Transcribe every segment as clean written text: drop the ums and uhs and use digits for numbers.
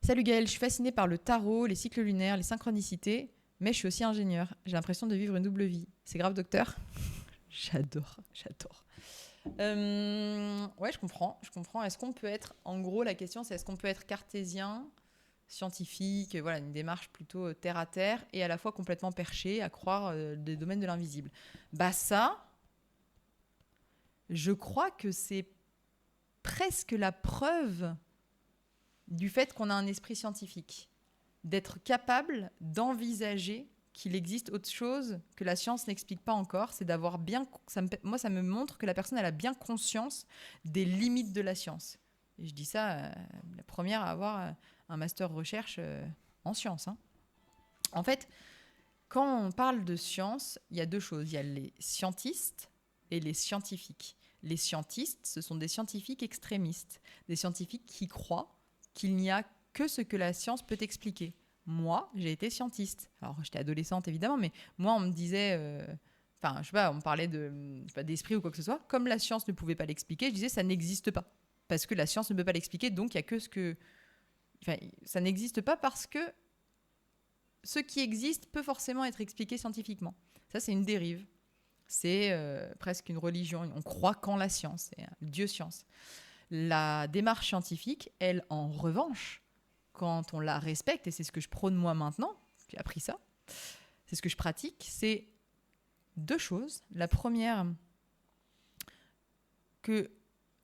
Salut Gaël, je suis fascinée par le tarot, les cycles lunaires, les synchronicités, mais je suis aussi ingénieure. J'ai l'impression de vivre une double vie. C'est grave, docteur? J'adore, j'adore. Ouais, je comprends. Est-ce qu'on peut être, en gros, la question c'est est-ce qu'on peut être cartésien, scientifique, voilà, une démarche plutôt terre à terre, et à la fois complètement perché à croire des domaines de l'invisible. Bah ça, je crois que c'est presque la preuve du fait qu'on a un esprit scientifique, d'être capable d'envisager qu'il existe autre chose que la science n'explique pas encore, c'est d'avoir bien... moi, ça me montre que la personne, elle a bien conscience des limites de la science. Et je dis ça, la première à avoir un master recherche en sciences. Hein. En fait, quand on parle de science, il y a deux choses. Il y a les scientistes et les scientifiques. Les scientistes, ce sont des scientifiques extrémistes, des scientifiques qui croient qu'il n'y a que ce que la science peut expliquer. Moi, j'ai été scientiste. Alors, j'étais adolescente, évidemment, mais moi, on me disait... Enfin, je sais pas, on me parlait d'esprit ou quoi que ce soit. Comme la science ne pouvait pas l'expliquer, je disais ça n'existe pas. Parce que la science ne peut pas l'expliquer, donc il n'y a que ce que... Enfin, ça n'existe pas parce que ce qui existe peut forcément être expliqué scientifiquement. Ça, c'est une dérive. C'est presque une religion. On croit qu'en la science, c'est Dieu science. La démarche scientifique, elle, en revanche, quand on la respecte, et c'est ce que je prône moi maintenant, j'ai appris ça, c'est ce que je pratique, c'est deux choses. La première, que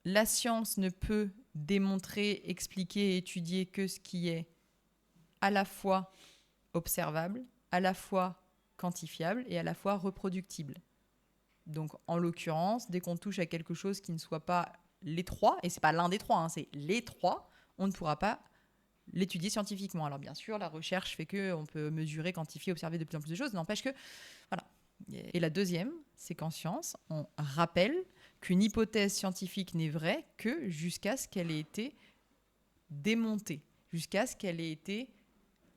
la science ne peut démontrer, expliquer, étudier que ce qui est à la fois observable, à la fois quantifiable et à la fois reproductible. Donc, en l'occurrence, dès qu'on touche à quelque chose qui ne soit pas les trois, et c'est pas l'un des trois, hein, c'est les trois, on ne pourra pas l'étudier scientifiquement. Alors, bien sûr, la recherche fait qu'on peut mesurer, quantifier, observer de plus en plus de choses, n'empêche que, voilà. Et la deuxième, c'est qu'en science, on rappelle qu'une hypothèse scientifique n'est vraie que jusqu'à ce qu'elle ait été démontée, jusqu'à ce qu'elle ait été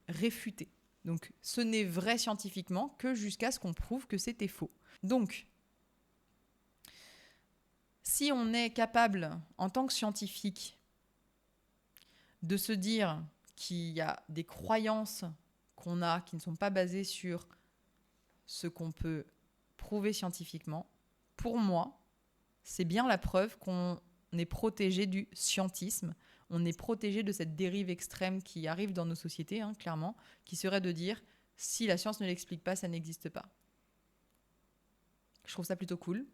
réfutée. Donc, ce n'est vrai scientifiquement que jusqu'à ce qu'on prouve que c'était faux. Donc, si on est capable, en tant que scientifique, de se dire qu'il y a des croyances qu'on a qui ne sont pas basées sur ce qu'on peut prouver scientifiquement, pour moi, c'est bien la preuve qu'on est protégé du scientisme, on est protégé de cette dérive extrême qui arrive dans nos sociétés, hein, clairement, qui serait de dire si la science ne l'explique pas, ça n'existe pas. Je trouve ça plutôt cool.